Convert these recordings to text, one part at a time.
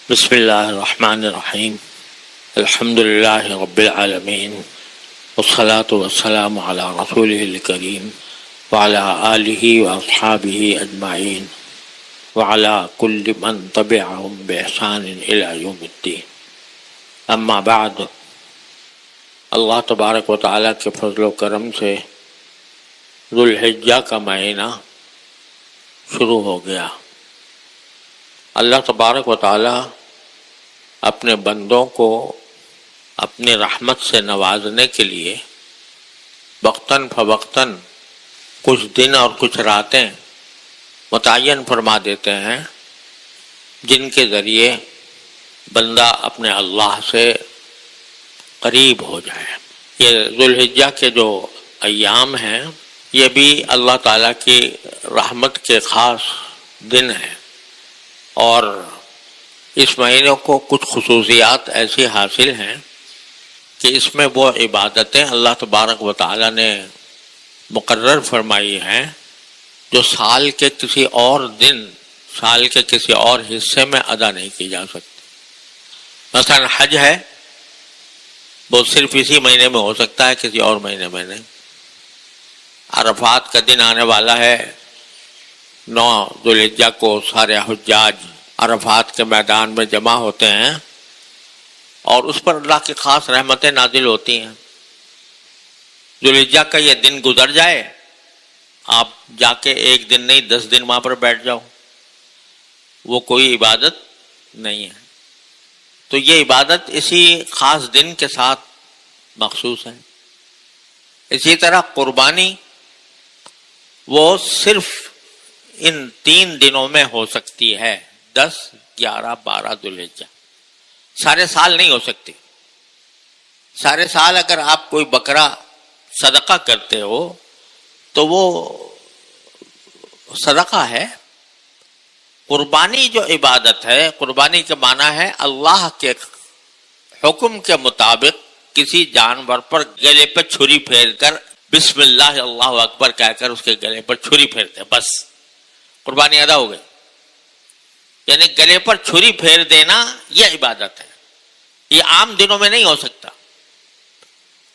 بسم اللہ الرحمن الرحیم الحمد للہ رب العالمین والصلاة والسلام علی رسولہ الکریم وعلی آلہ واصحابہ اجمعین وعلی کل من تبعہم بإحسان الی یوم الدین. اما بعد، اللہ تبارک و تعالیٰ کے فضل و کرم سے ذوالحجہ کا مہینہ شروع ہو گیا. اللہ تبارک و تعالیٰ اپنے بندوں کو اپنی رحمت سے نوازنے کے لیے وقتاً فوقتاً کچھ دن اور کچھ راتیں متعین فرما دیتے ہیں جن کے ذریعے بندہ اپنے اللہ سے قریب ہو جائے. یہ ذوالحجہ کے جو ایام ہیں یہ بھی اللہ تعالیٰ کی رحمت کے خاص دن ہیں، اور اس مہینے کو کچھ خصوصیات ایسی حاصل ہیں کہ اس میں وہ عبادتیں اللہ تبارک و تعالیٰ نے مقرر فرمائی ہیں جو سال کے کسی اور دن، سال کے کسی اور حصے میں ادا نہیں کی جا سکتی. مثلا حج ہے، وہ صرف اسی مہینے میں ہو سکتا ہے، کسی اور مہینے میں نہیں. عرفات کا دن آنے والا ہے، 9 ذوالحجہ کو سارے حجاج عرفات کے میدان میں جمع ہوتے ہیں اور اس پر اللہ کی خاص رحمتیں نازل ہوتی ہیں. ذوالحجہ کا یہ دن گزر جائے، آپ جا کے ایک دن نہیں 10 دن وہاں پر بیٹھ جاؤ، وہ کوئی عبادت نہیں ہے. تو یہ عبادت اسی خاص دن کے ساتھ مخصوص ہے. اسی طرح قربانی وہ صرف ان 3 دنوں میں ہو سکتی ہے، 10، 11، 12 ذوالحجہ. سارے سال نہیں ہو سکتی. سارے سال اگر آپ کوئی بکرا صدقہ کرتے ہو تو وہ صدقہ ہے. قربانی جو عبادت ہے، قربانی کے معنی ہے اللہ کے حکم کے مطابق کسی جانور پر گلے پہ چھری پھیر کر بسم اللہ اللہ اکبر کہہ کر اس کے گلے پر چھری پھیرتے، بس قربانی ادا ہو گئی. یعنی گلے پر چھری پھیر دینا یہ عبادت ہے. یہ عام دنوں میں نہیں ہو سکتا.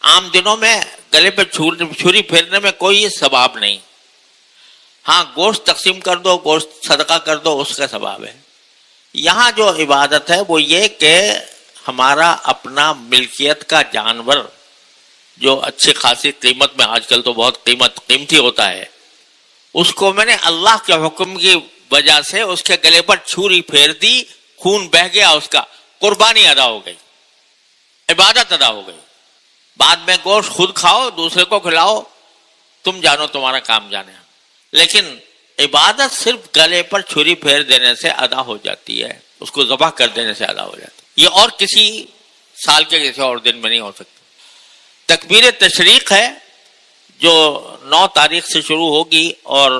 عام دنوں میں گلے پہ چھری پھیرنے میں کوئی ثواب نہیں. ہاں، گوشت تقسیم کر دو، گوشت صدقہ کر دو، اس کا ثواب ہے. یہاں جو عبادت ہے وہ یہ کہ ہمارا اپنا ملکیت کا جانور جو اچھی خاصی قیمت میں، آج کل تو بہت قیمتی ہوتا ہے، اس کو میں نے اللہ کے حکم کی وجہ سے اس کے گلے پر چھری پھیر دی، خون بہہ گیا اس کا، قربانی ادا ہو گئی، عبادت ادا ہو گئی. بعد میں گوشت خود کھاؤ، دوسرے کو کھلاؤ، تم جانو، تمہارا کام جانے. لیکن عبادت صرف گلے پر چھری پھیر دینے سے ادا ہو جاتی ہے، اس کو ذبح کر دینے سے ادا ہو جاتی ہے. یہ اور کسی سال کے کسی اور دن میں نہیں ہو سکتی. تکبیر تشریق ہے جو 9 تاریخ سے شروع ہوگی اور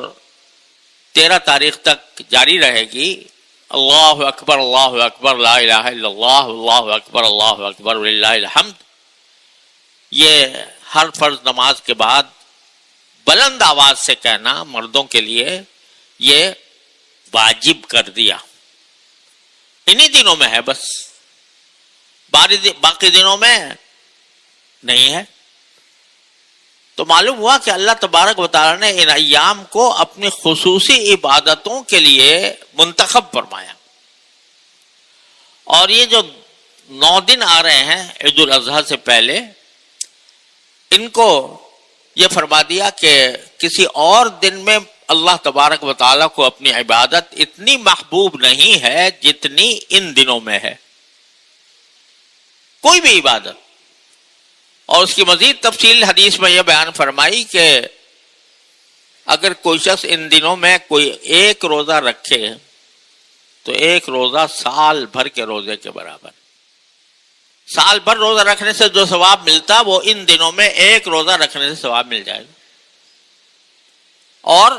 13 تاریخ تک جاری رہے گی. اللہ اکبر اللہ اکبر لا الہ الا اللہ اللہ اکبر اللہ اکبر وللہ الحمد. یہ ہر فرض نماز کے بعد بلند آواز سے کہنا مردوں کے لیے یہ واجب کر دیا. انہی دنوں میں ہے، بس باقی دنوں میں نہیں ہے. تو معلوم ہوا کہ اللہ تبارک و تعالیٰ نے ان ایام کو اپنی خصوصی عبادتوں کے لیے منتخب فرمایا. اور یہ جو 9 دن آ رہے ہیں عید الاضحیٰ سے پہلے، ان کو یہ فرما دیا کہ کسی اور دن میں اللہ تبارک و تعالیٰ کو اپنی عبادت اتنی محبوب نہیں ہے جتنی ان دنوں میں ہے. کوئی بھی عبادت. اور اس کی مزید تفصیل حدیث میں یہ بیان فرمائی کہ اگر کوئی شخص ان دنوں میں کوئی ایک روزہ رکھے تو ایک روزہ سال بھر کے روزے کے برابر. سال بھر روزہ رکھنے سے جو ثواب ملتا وہ ان دنوں میں ایک روزہ رکھنے سے ثواب مل جائے گا. اور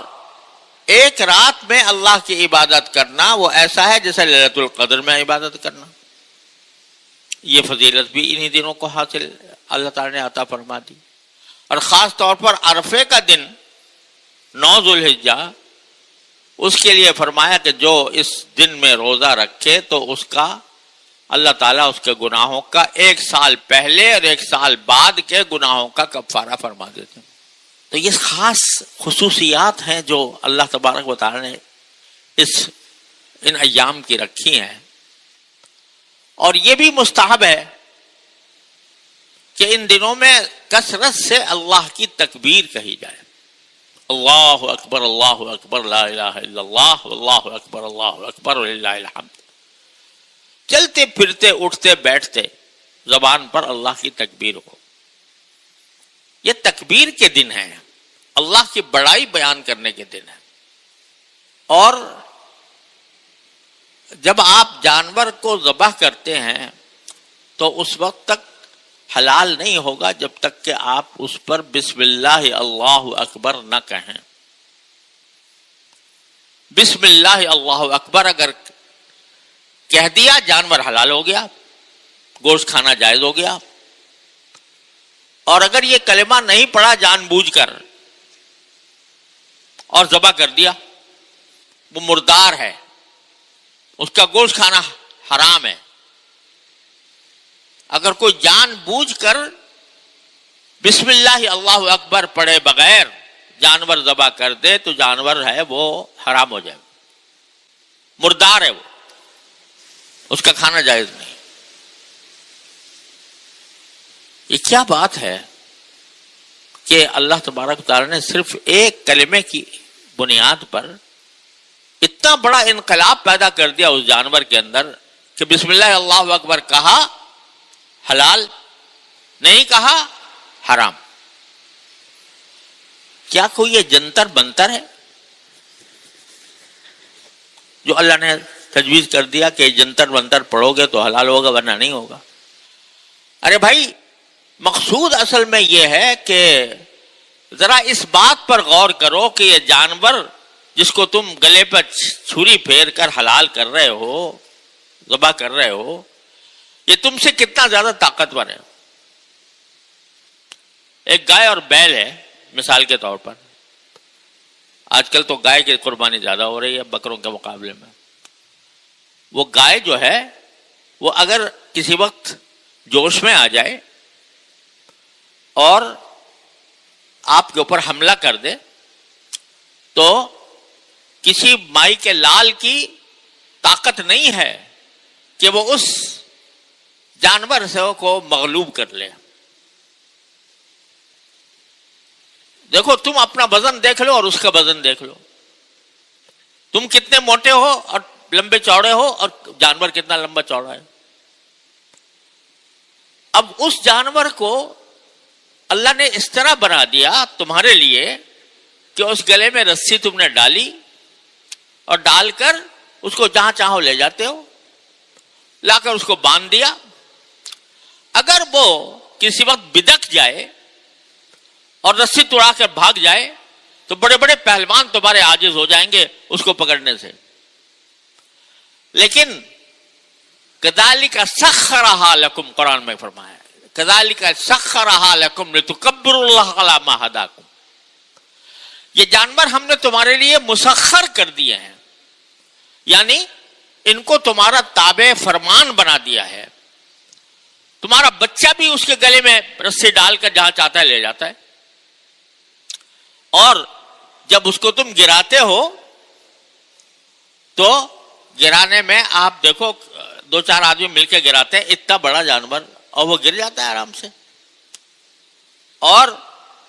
ایک رات میں اللہ کی عبادت کرنا وہ ایسا ہے جیسے لیلۃ القدر میں عبادت کرنا. یہ فضیلت بھی انہی دنوں کو حاصل اللہ تعالیٰ نے عطا فرما دی. اور خاص طور پر عرفے کا دن 9 ذوالحجہ اس کے لیے فرمایا کہ جو اس دن میں روزہ رکھے تو اس کا اللہ تعالیٰ اس کے گناہوں کا 1 سال پہلے اور 1 سال بعد کے گناہوں کا کفارہ فرما دیتے ہیں. تو یہ خاص خصوصیات ہیں جو اللہ تبارک و تعالیٰ نے ان ایام کی رکھی ہیں. اور یہ بھی مستحب ہے کہ ان دنوں میں کثرت سے اللہ کی تکبیر کہی جائے. اللہ اکبر لا الہ الا اللہ واللہ اکبر وللہ الحمد. چلتے پھرتے اٹھتے بیٹھتے زبان پر اللہ کی تکبیر ہو. یہ تکبیر کے دن ہیں، اللہ کی بڑائی بیان کرنے کے دن ہیں. اور جب آپ جانور کو ذبح کرتے ہیں تو اس وقت تک حلال نہیں ہوگا جب تک کہ آپ اس پر بسم اللہ اللہ اکبر نہ کہیں. بسم اللہ اللہ اکبر اگر کہہ دیا جانور حلال ہو گیا، گوشت کھانا جائز ہو گیا. اور اگر یہ کلمہ نہیں پڑھا جان بوجھ کر اور ذبح کر دیا، وہ مردار ہے، اس کا گوشت کھانا حرام ہے. اگر کوئی جان بوجھ کر بسم اللہ اللہ اکبر پڑھے بغیر جانور ذبح کر دے تو جانور ہے وہ حرام ہو جائے، مردار ہے، وہ اس کا کھانا جائز نہیں. یہ کیا بات ہے کہ اللہ تبارک و تعالیٰ نے صرف ایک کلمے کی بنیاد پر اتنا بڑا انقلاب پیدا کر دیا اس جانور کے اندر کہ بسم اللہ اللہ اکبر کہا حلال، نہیں کہا حرام. کیا کوئی یہ جنتر بنتر ہے جو اللہ نے تجویز کر دیا کہ جنتر بنتر پڑھو گے تو حلال ہوگا ورنہ نہیں ہوگا؟ ارے بھائی، مقصود اصل میں یہ ہے کہ ذرا اس بات پر غور کرو کہ یہ جانور جس کو تم گلے پر چھری پھیر کر حلال کر رہے ہو، ذبح کر رہے ہو، یہ تم سے کتنا زیادہ طاقتور ہے. ایک گائے اور بیل ہے مثال کے طور پر. آج کل تو گائے کی قربانی زیادہ ہو رہی ہے بکروں کے مقابلے میں. وہ گائے جو ہے وہ اگر کسی وقت جوش میں آ جائے اور آپ کے اوپر حملہ کر دے تو کسی مائی کے لال کی طاقت نہیں ہے کہ وہ اس جانور سے کو مغلوب کر لے. دیکھو، تم اپنا وزن دیکھ لو اور اس کا وزن دیکھ لو. تم کتنے موٹے ہو اور لمبے چوڑے ہو اور جانور کتنا لمبا چوڑا ہے. اب اس جانور کو اللہ نے اس طرح بنا دیا تمہارے لیے کہ اس گلے میں رسی تم نے ڈالی اور ڈال کر اس کو جہاں چاہو لے جاتے ہو، لا کر اس کو باندھ دیا. اگر وہ کسی وقت بدک جائے اور رسی توڑا کر بھاگ جائے تو بڑے بڑے پہلوان تمہارے عاجز ہو جائیں گے اس کو پکڑنے سے. لیکن کذالک سخرھا لکم، قرآن میں فرمایا ہے کذالک سخرھا لکم لتکبروا اللہ علی ما ھداکم. یہ جانور ہم نے تمہارے لیے مسخر کر دیے ہیں، یعنی ان کو تمہارا تابع فرمان بنا دیا ہے. تمہارا بچہ بھی اس کے گلے میں رسی ڈال کر جہاں چاہتا ہے لے جاتا ہے. اور جب اس کو تم گراتے ہو تو گرانے میں آپ دیکھو 2-4 آدمی مل کے گراتے ہیں اتنا بڑا جانور اور وہ گر جاتا ہے آرام سے. اور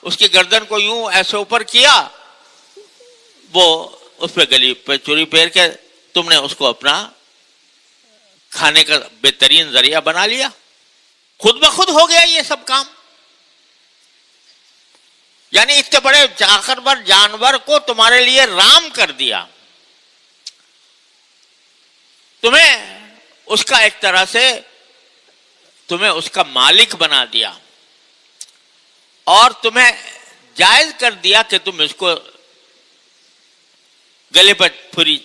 اس کی گردن کو یوں ایسے اوپر کیا، وہ اس پہ گلی پہ چوری پھیر کے تم نے اس کو اپنا کھانے کا بہترین ذریعہ بنا لیا. خود بخود ہو گیا یہ سب کام. یعنی اتنے بڑے طاقتور جانور کو تمہارے لیے رام کر دیا، تمہیں اس کا ایک طرح سے تمہیں اس کا مالک بنا دیا اور تمہیں جائز کر دیا کہ تم اس کو گلے پر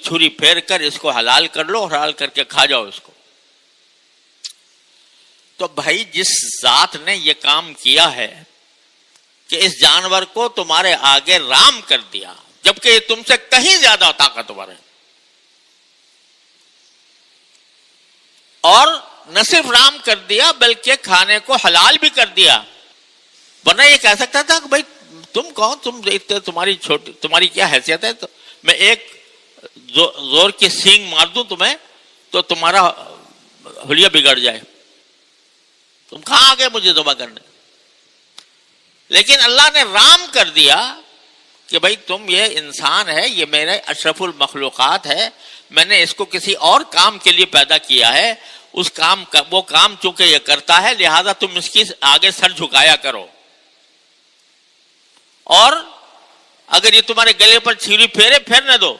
چھری پھیر کر اس کو حلال کر لو اور حلال کر کے کھا جاؤ اس کو. تو بھائی جس ذات نے یہ کام کیا ہے کہ اس جانور کو تمہارے آگے رام کر دیا، جبکہ یہ تم سے کہیں زیادہ طاقتور ہے. اور نہ صرف رام کر دیا بلکہ کھانے کو حلال بھی کر دیا. ورنہ یہ کہہ سکتا تھا کہ بھائی تم کون, تمہاری کیا حیثیت ہے, تو میں ایک زور کی سینگ مار دوں تمہیں تو تمہارا حلیہ بگڑ جائے, تم کہاں آ گئے مجھے ذبح کرنے. لیکن اللہ نے رام کر دیا کہ بھائی تم, یہ انسان ہے, یہ میرے اشرف المخلوقات ہے, میں نے اس کو کسی اور کام کے لیے پیدا کیا ہے, اس کام کا وہ کام چونکہ یہ کرتا ہے لہذا تم اس کی آگے سر جھکایا کرو. اور اگر یہ تمہارے گلے پر چھری پھیرنے دو.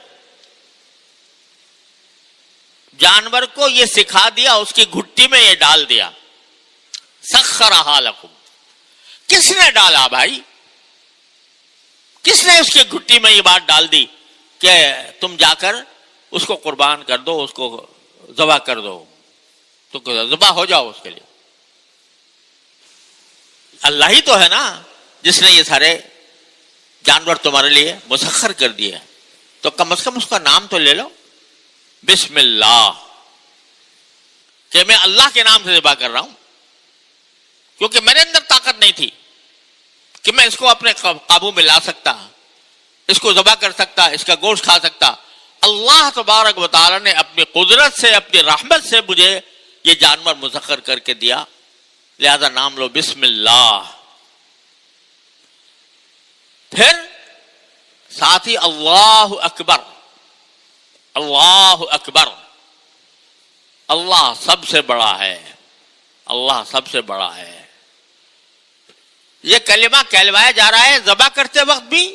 جانور کو یہ سکھا دیا, اس کی گھٹی میں یہ ڈال دیا. سخرھا لکم, کس نے ڈالا بھائی, کس نے اس کی گھٹی میں یہ بات ڈال دی کہ تم جا کر اس کو قربان کر دو, اس کو ذبح کر دو, تو ذبح ہو جاؤ اس کے لیے. اللہ ہی تو ہے نا جس نے یہ سارے جانور تمہارے لیے مسخر کر دیے. تو کم از کم اس کا نام تو لے لو, بسم اللہ, کہ میں اللہ کے نام سے ذبح کر رہا ہوں, کیونکہ میرے اندر طاقت نہیں تھی کہ میں اس کو اپنے قابو میں لا سکتا, اس کو ذبح کر سکتا, اس کا گوشت کھا سکتا. اللہ تبارک و تعالی نے اپنی قدرت سے, اپنی رحمت سے مجھے یہ جانور مسخر کر کے دیا, لہذا نام لو بسم اللہ. پھر ساتھ ہی اللہ اکبر, اللہ اکبر, اللہ سب سے بڑا ہے, اللہ سب سے بڑا ہے. یہ کلمہ کہلوایا جا رہا ہے ذبح کرتے وقت بھی,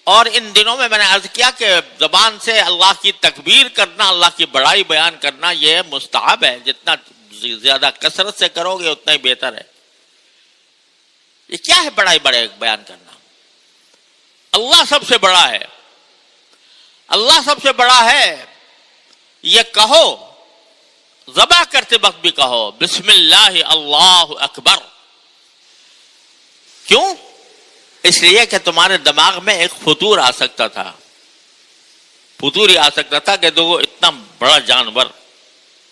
اور ان دنوں میں نے عرض کیا کہ زبان سے اللہ کی تکبیر کرنا, اللہ کی بڑائی بیان کرنا یہ مستحب ہے. جتنا زیادہ کثرت سے کرو گے اتنا ہی بہتر ہے. یہ کیا ہے بڑائی بیان کرنا؟ اللہ سب سے بڑا ہے, اللہ سب سے بڑا ہے. یہ کہو, ذبح کرتے وقت بھی کہو بسم اللہ اللہ اکبر. کیوں؟ اس لیے کہ تمہارے دماغ میں ایک فطور آ سکتا تھا, فطور ہی آ سکتا تھا کہ دیکھو اتنا بڑا جانور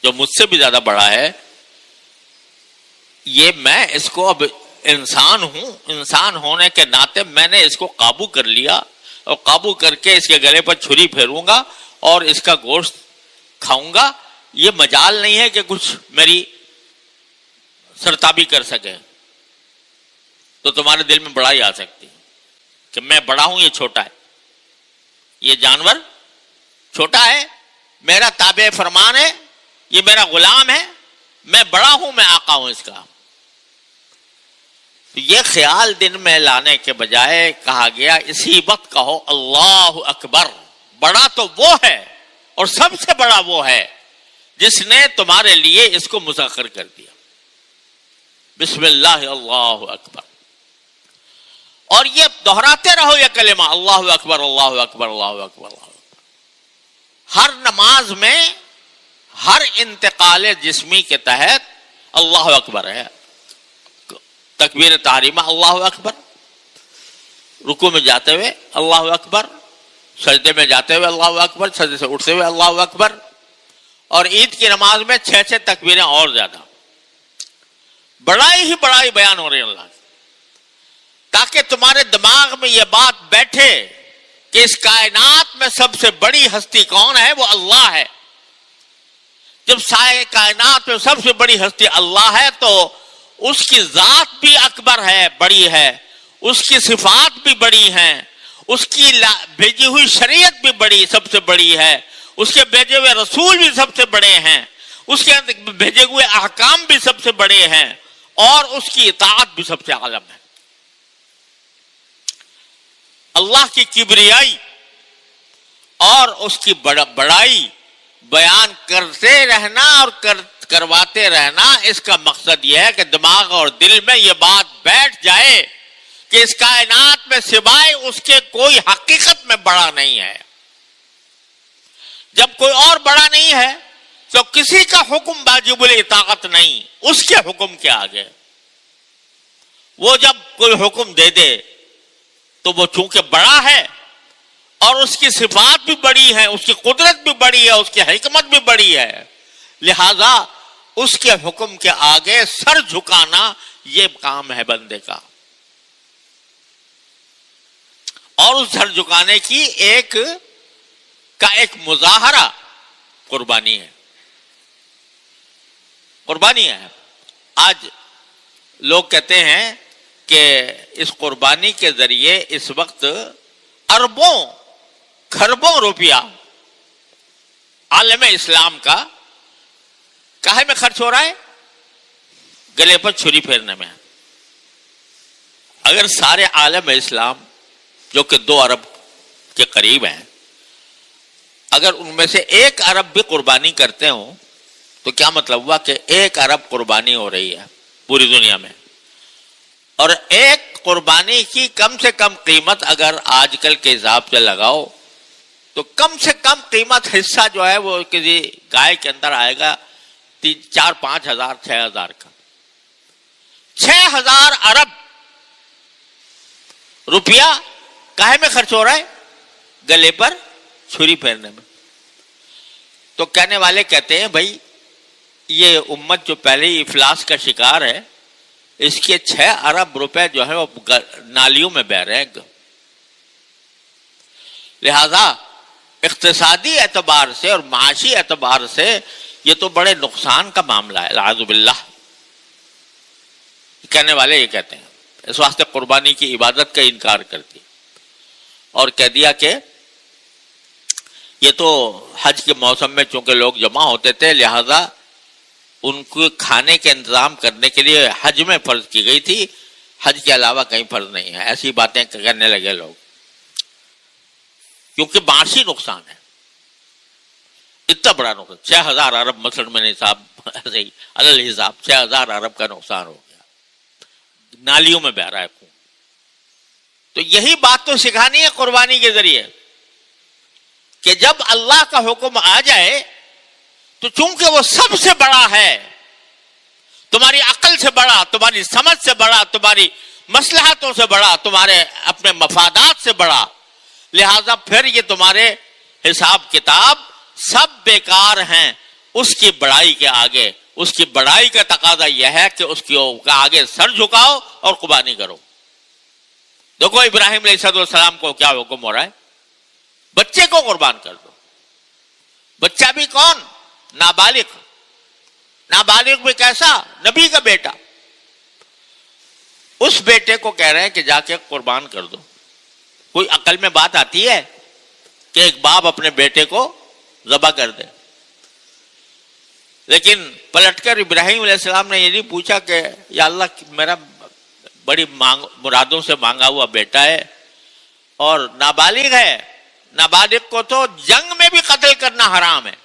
جو مجھ سے بھی زیادہ بڑا ہے, یہ میں اس کو اب انسان ہوں, انسان ہونے کے ناطے میں نے اس کو قابو کر لیا, اور قابو کر کے اس کے گلے پر چھری پھیروں گا اور اس کا گوشت کھاؤں گا. یہ مجال نہیں ہے کہ کچھ میری سرتابی کر سکے. تو تمہارے دل میں بڑائی آ سکتی کہ میں بڑا ہوں, یہ چھوٹا ہے, یہ جانور چھوٹا ہے, میرا تابع فرمان ہے, یہ میرا غلام ہے, میں بڑا ہوں, میں آقا ہوں اس کا. یہ خیال دن میں لانے کے بجائے کہا گیا اسی وقت کہو اللہ اکبر. بڑا تو وہ ہے اور سب سے بڑا وہ ہے جس نے تمہارے لیے اس کو مسخر کر دیا. بسم اللہ اللہ اکبر. اور یہ دہراتے رہو یہ کلمہ اللہ اکبر اللہ اکبر اللہ اکبر اللہ اکبر. ہر نماز میں ہر انتقال جسمی کے تحت اللہ اکبر ہے. تکبیر تحریمہ اللہ اکبر, رکوع میں جاتے ہوئے اللہ اکبر, سجدے میں جاتے ہوئے اللہ اکبر, سجدے سے اٹھتے ہوئے اللہ اکبر, اور عید کی نماز میں 6 تکبیریں اور زیادہ. بڑائی ہی بڑائی بیان ہو رہی ہے اللہ کی, تاکہ تمہارے دماغ میں یہ بات بیٹھے کہ اس کائنات میں سب سے بڑی ہستی کون ہے, وہ اللہ ہے. جب سارے کائنات میں سب سے بڑی ہستی اللہ ہے تو اس کی ذات بھی اکبر ہے, بڑی ہے, اس کی صفات بھی بڑی ہیں, اس کی بھیجی ہوئی شریعت بھی بڑی, سب سے بڑی ہے, اس کے بھیجے ہوئے رسول بھی سب سے بڑے ہیں, اس کے بھیجے ہوئے احکام بھی سب سے بڑے ہیں, اور اس کی اطاعت بھی سب سے عالم ہے. اللہ کی کبریائی اور اس کی بڑائی بیان کرتے رہنا اور کرواتے رہنا, اس کا مقصد یہ ہے کہ دماغ اور دل میں یہ بات بیٹھ جائے کہ اس کائنات میں سوائے اس کے کوئی حقیقت میں بڑا نہیں ہے. جب کوئی اور بڑا نہیں ہے تو کسی کا حکم واجب الاطاعت نہیں, اس کے حکم کے آگے. وہ جب کوئی حکم دے دے تو وہ چونکہ بڑا ہے اور اس کی صفات بھی بڑی ہیں، اس کی قدرت بھی بڑی ہے، اس کی حکمت بھی بڑی ہے، لہذا اس کے حکم کے آگے سر جھکانا یہ کام ہے بندے کا، اور اس سر جھکانے کی ایک مظاہرہ قربانی ہے، قربانی ہے۔ آج لوگ کہتے ہیں کہ اس قربانی کے ذریعے اس وقت اربوں کھربوں روپیہ عالم اسلام کا کاہے میں خرچ ہو رہا ہے؟ گلے پر چھری پھیرنے میں۔ اگر سارے عالم اسلام جو کہ 2 ارب کے قریب ہیں، اگر ان میں سے 1 ارب بھی قربانی کرتے ہوں تو کیا مطلب ہوا کہ 1 ارب قربانی ہو رہی ہے پوری دنیا میں، اور ایک قربانی کی کم سے کم قیمت اگر آج کل کے حساب سے لگاؤ تو کم سے کم قیمت حصہ جو ہے وہ کسی گائے کے اندر آئے گا 4-5 ہزار 6 ہزار کا۔ 6,000 ارب روپیہ کاہے میں خرچ ہو رہا ہے؟ گلے پر چھری پھیرنے میں۔ تو کہنے والے کہتے ہیں بھائی یہ امت جو پہلے ہی افلاس کا شکار ہے، اس کے 6 ارب روپے جو ہے وہ نالیوں میں بہہ رہے ہیں، لہذا اقتصادی اعتبار سے اور معاشی اعتبار سے یہ تو بڑے نقصان کا معاملہ ہے، اعوذ باللہ۔ کہنے والے یہ کہتے ہیں، اس واسطے قربانی کی عبادت کا انکار کر دیا اور کہہ دیا کہ یہ تو حج کے موسم میں چونکہ لوگ جمع ہوتے تھے لہذا ان کو کھانے کے انتظام کرنے کے لیے حج میں فرض کی گئی تھی، حج کے علاوہ کہیں فرض نہیں ہے۔ ایسی باتیں کرنے لگے لوگ، کیونکہ معاشی نقصان ہے، اتنا بڑا نقصان۔ 6,000 ارب مثلا میں نے حساب ایسے ہی عدل حساب 6,000 ارب کا نقصان ہو گیا، نالیوں میں بہ رہا ہے خون۔ تو یہی بات تو سکھانی ہے قربانی کے ذریعے کہ جب اللہ کا حکم آ جائے تو چونکہ وہ سب سے بڑا ہے، تمہاری عقل سے بڑا، تمہاری سمجھ سے بڑا، تمہاری مصلحتوں سے بڑا، تمہارے اپنے مفادات سے بڑا، لہذا پھر یہ تمہارے حساب کتاب سب بیکار ہیں اس کی بڑائی کے آگے۔ اس کی بڑائی کا تقاضا یہ ہے کہ اس کے آگے سر جھکاؤ اور قربانی کرو۔ دیکھو ابراہیم علیہ السلام کو کیا حکم ہو رہا ہے؟ بچے کو قربان کر دو۔ بچہ بھی کون؟ نابالغ۔ نابالغ بھی کیسا؟ نبی کا بیٹا۔ اس بیٹے کو کہہ رہے ہیں کہ جا کے قربان کر دو۔ کوئی عقل میں بات آتی ہے کہ ایک باپ اپنے بیٹے کو ذبح کر دے؟ لیکن پلٹ کر ابراہیم علیہ السلام نے یہ نہیں پوچھا کہ یا اللہ میرا بڑی مرادوں سے مانگا ہوا بیٹا ہے اور نابالغ ہے، نابالغ کو تو جنگ میں بھی قتل کرنا حرام ہے،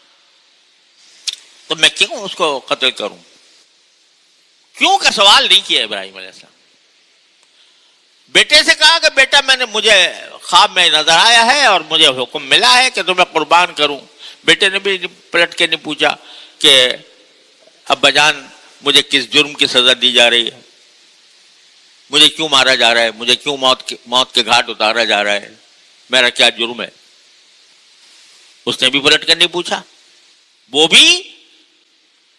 تو میں کیوں اس کو قتل کروں؟ کیوں کا سوال نہیں کیا ابراہیم علیہ السلام۔ بیٹے سے کہا کہ بیٹا مجھے خواب میں نظر آیا ہے اور مجھے حکم ملا ہے کہ تمہیں قربان کروں۔ بیٹے نے بھی پلٹ کے نہیں پوچھا کہ ابا جان مجھے کس جرم کی سزا دی جا رہی ہے، مجھے کیوں مارا جا رہا ہے، مجھے کیوں موت کے گھاٹ اتارا جا رہا ہے، میرا کیا جرم ہے؟ اس نے بھی پلٹ کر نہیں پوچھا۔ وہ بھی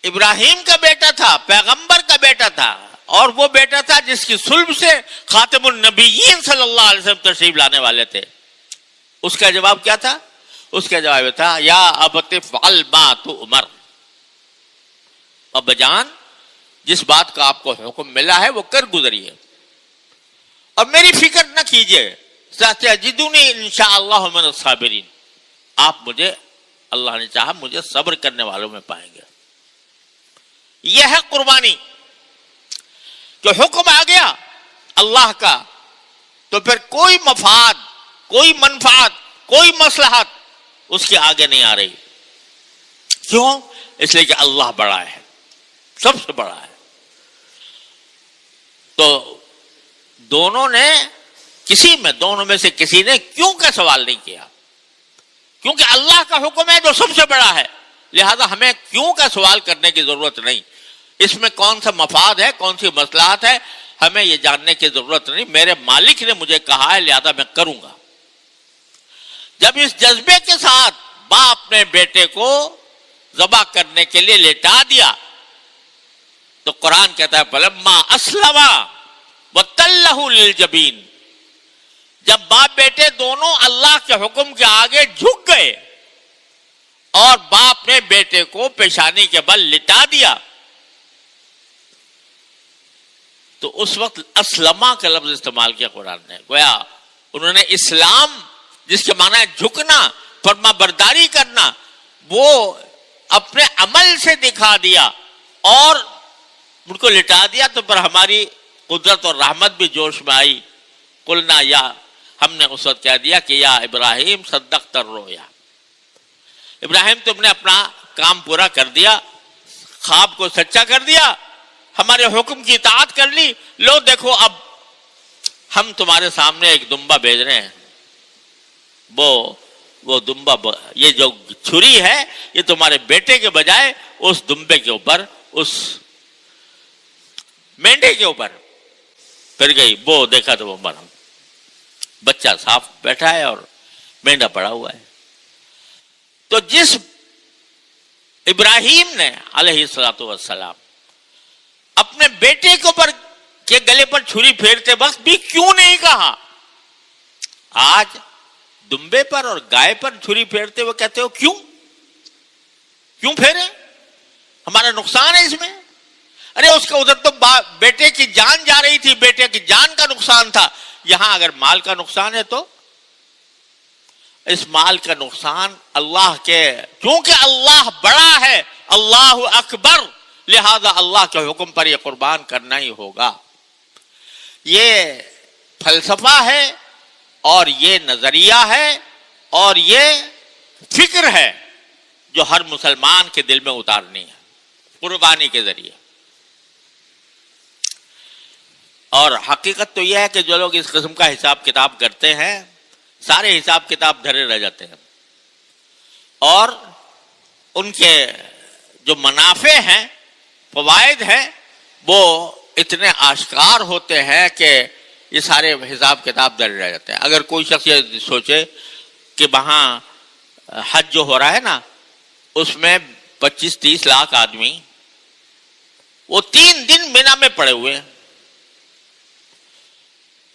ابراہیم کا بیٹا تھا، پیغمبر کا بیٹا تھا، اور وہ بیٹا تھا جس کی صلب سے خاتم النبیین صلی اللہ علیہ وسلم تشریف لانے والے تھے۔ اس کا جواب کیا تھا؟ اس کا جواب تھا یا ابت افعل ما تؤمر، ابا جان جس بات کا آپ کو حکم ملا ہے وہ کر گزریے اور میری فکر نہ کیجیے، ستجدونی انشاءاللہ من الصابرین، آپ مجھے اللہ نے چاہا مجھے صبر کرنے والوں میں پائیں گے۔ یہ ہے قربانی کہ حکم آ گیا اللہ کا تو پھر کوئی مفاد، کوئی منفعت، کوئی مصلحت اس کے آگے نہیں آ رہی۔ کیوں؟ اس لیے کہ اللہ بڑا ہے، سب سے بڑا ہے۔ تو دونوں میں سے کسی نے کیوں کا سوال نہیں کیا، کیونکہ اللہ کا حکم ہے جو سب سے بڑا ہے، لہذا ہمیں کیوں کا سوال کرنے کی ضرورت نہیں۔ اس میں کون سا مفاد ہے، کون سی مصلحت ہے، ہمیں یہ جاننے کی ضرورت نہیں، میرے مالک نے مجھے کہا ہے لہذا میں کروں گا۔ جب اس جذبے کے ساتھ باپ نے بیٹے کو ذبح کرنے کے لیے لٹا دیا تو قرآن کہتا ہے فلما اسلما وتلہ للجبین، جب باپ بیٹے دونوں اللہ کے حکم کے آگے جھک گئے اور باپ نے بیٹے کو پیشانی کے بل لٹا دیا تو اس وقت اسلمہ کا لفظ استعمال کیا قرآن نے. گویا انہوں نے اسلام جس کے معنی ہے جھکنا، فرما برداری کرنا، وہ اپنے عمل سے دکھا دیا اور ان کو لٹا دیا. تو پر ہماری قدرت اور رحمت بھی جوش میں آئی. قلنا یا، ہم نے اس وقت کہہ دیا کہ یا ابراہیم صدقت الرؤیا، ابراہیم تم نے اپنا کام پورا کر دیا، خواب کو سچا کر دیا، ہمارے حکم کی اطاعت کر لی. لو دیکھو اب ہم تمہارے سامنے ایک دمبا بھیج رہے ہیں. وہ دمبا، یہ جو چھری ہے یہ تمہارے بیٹے کے بجائے اس دمبے کے اوپر، اس مینڈے کے اوپر پھر گئی. وہ دیکھا تو وہ مرا، بچہ صاف بیٹھا ہے اور مینڈا پڑا ہوا ہے. تو جس ابراہیم نے علیہ الصلوۃ والسلام اپنے بیٹے کے اوپر کے گلے پر چھری پھیرتے وقت بھی کیوں نہیں کہا، آج دمبے پر اور گائے پر چھری پھیرتے ہوئے کہتے ہو کیوں پھیرے، ہمارا نقصان ہے اس میں. ارے اس کا ادھر تو بیٹے کی جان جا رہی تھی، بیٹے کی جان کا نقصان تھا. یہاں اگر مال کا نقصان ہے تو اس مال کا نقصان اللہ کے، کیونکہ اللہ بڑا ہے، اللہ اکبر، لہذا اللہ کے حکم پر یہ قربان کرنا ہی ہوگا. یہ فلسفہ ہے اور یہ نظریہ ہے اور یہ فکر ہے جو ہر مسلمان کے دل میں اتارنی ہے قربانی کے ذریعے. اور حقیقت تو یہ ہے کہ جو لوگ اس قسم کا حساب کتاب کرتے ہیں سارے حساب کتاب دھرے رہ جاتے ہیں اور ان کے جو منافع ہیں، فوائد ہیں، وہ اتنے آشکار ہوتے ہیں کہ یہ سارے حساب کتاب دھرے رہ جاتے ہیں. اگر کوئی شخص یہ سوچے کہ وہاں حج جو ہو رہا ہے نا اس میں 25-30 لاکھ آدمی وہ 3 دن مینا میں پڑے ہوئے ہیں.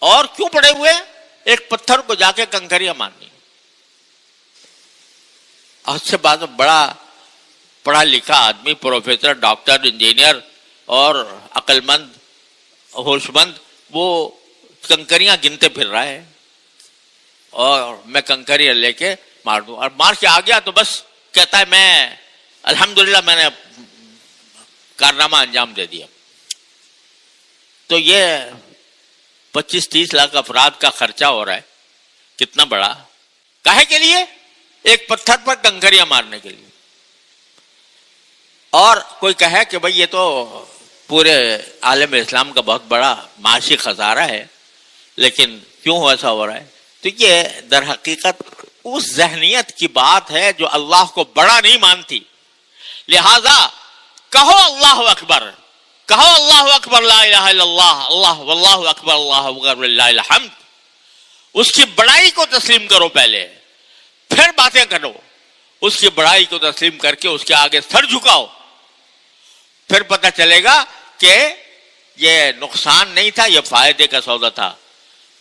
اور کیوں پڑے ہوئے؟ ایک پتھر کو جا کے کنکریاں مارنی. اس سے بعد بڑا پڑھا لکھا آدمی، پروفیسر، ڈاکٹر، انجینئر اور عقل مند، ہوش مند، وہ کنکریاں گنتے پھر رہا ہے اور میں کنکریاں لے کے مار دوں، اور مار کے آ گیا تو بس کہتا ہے میں الحمدللہ میں نے کارنامہ انجام دے دیا. تو یہ 25-30 لاکھ افراد کا خرچہ ہو رہا ہے، کتنا بڑا، کاہے کے لیے؟ ایک پتھر پر کنکریاں مارنے کے لیے. اور کوئی کہے کہ بھئی یہ تو پورے عالم اسلام کا بہت بڑا معاشی خسارہ ہے، لیکن کیوں ایسا ہو رہا ہے؟ تو یہ در حقیقت اس ذہنیت کی بات ہے جو اللہ کو بڑا نہیں مانتی. لہذا کہو اللہ اکبر، کہو اللہ اکبر، لا الہ الا اللہ، اللہ واللہ اکبر، اللہ اکبر وللہ الحمد. اس کی بڑائی کو تسلیم کرو پہلے، پھر باتیں کرو. اس کی بڑائی کو تسلیم کر کے اس کے آگے سر جھکاؤ، پھر پتہ چلے گا کہ یہ نقصان نہیں تھا، یہ فائدے کا سودا تھا.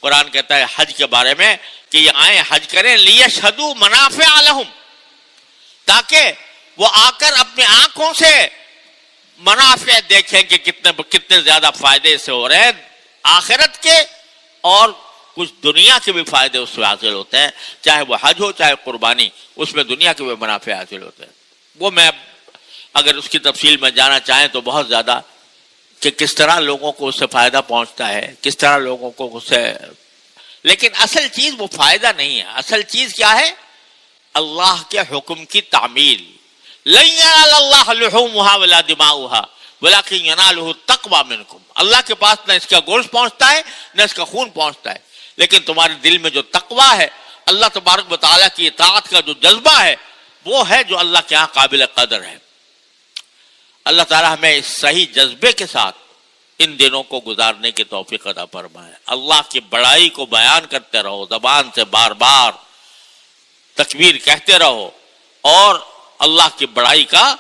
قرآن کہتا ہے حج کے بارے میں کہ یہ آئیں حج کریں لیشہدوا منافع لہم، تاکہ وہ آ کر اپنی آنکھوں سے منافع دیکھیں کہ کتنے زیادہ فائدے سے ہو رہے ہیں، آخرت کے اور کچھ دنیا کے بھی فائدے اس سے حاصل ہوتے ہیں. چاہے وہ حج ہو چاہے قربانی، اس میں دنیا کے بھی منافع حاصل ہوتے ہیں. وہ میں اگر اس کی تفصیل میں جانا چاہیں تو بہت زیادہ، کہ کس طرح لوگوں کو اس سے فائدہ پہنچتا ہے، کس طرح لوگوں کو اس سے، لیکن اصل چیز وہ فائدہ نہیں ہے. اصل چیز کیا ہے؟ اللہ کے حکم کی تعمیل. لن ینال اللہ لحومها ولا دماؤها ولکن ینالہ التقوی منکم. اللہ کے پاس نہ اس کا گوشت پہنچتا ہے نہ اس کا خون پہنچتا ہے، لیکن تمہارے دل میں جو تقوی ہے، اللہ تبارک و تعالیٰ کی اطاعت کا جو جذبہ ہے، وہ ہے جو اللہ کے ہاں قابل قدر ہے. اللہ تعالیٰ ہمیں اس صحیح جذبے کے ساتھ ان دنوں کو گزارنے کی توفیق عطا فرمائے. اللہ کی بڑائی کو بیان کرتے رہو زبان سے بار بار، تکبیر کہتے رہو اور اللہ کی بڑائی کا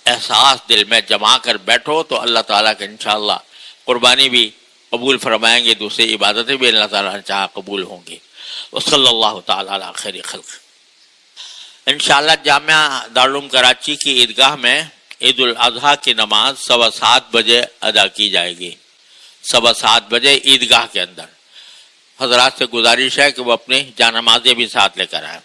احساس دل میں جما کر بیٹھو تو اللہ تعالیٰ کے انشاءاللہ قربانی بھی قبول فرمائیں گے، دوسری عبادتیں بھی اللہ تعالیٰ نے چاہا قبول ہوں گی۔ وصلی اللہ تعالیٰ علی خیر خلق۔ انشاءاللہ جامعہ دارالعلوم کراچی کی عیدگاہ میں عید الاضحیٰ کی نماز 7:15 بجے ادا کی جائے گی، 7:15 بجے عیدگاہ کے اندر۔ حضرات سے گزارش ہے کہ وہ اپنی جانمازیں بھی ساتھ لے کر آئیں۔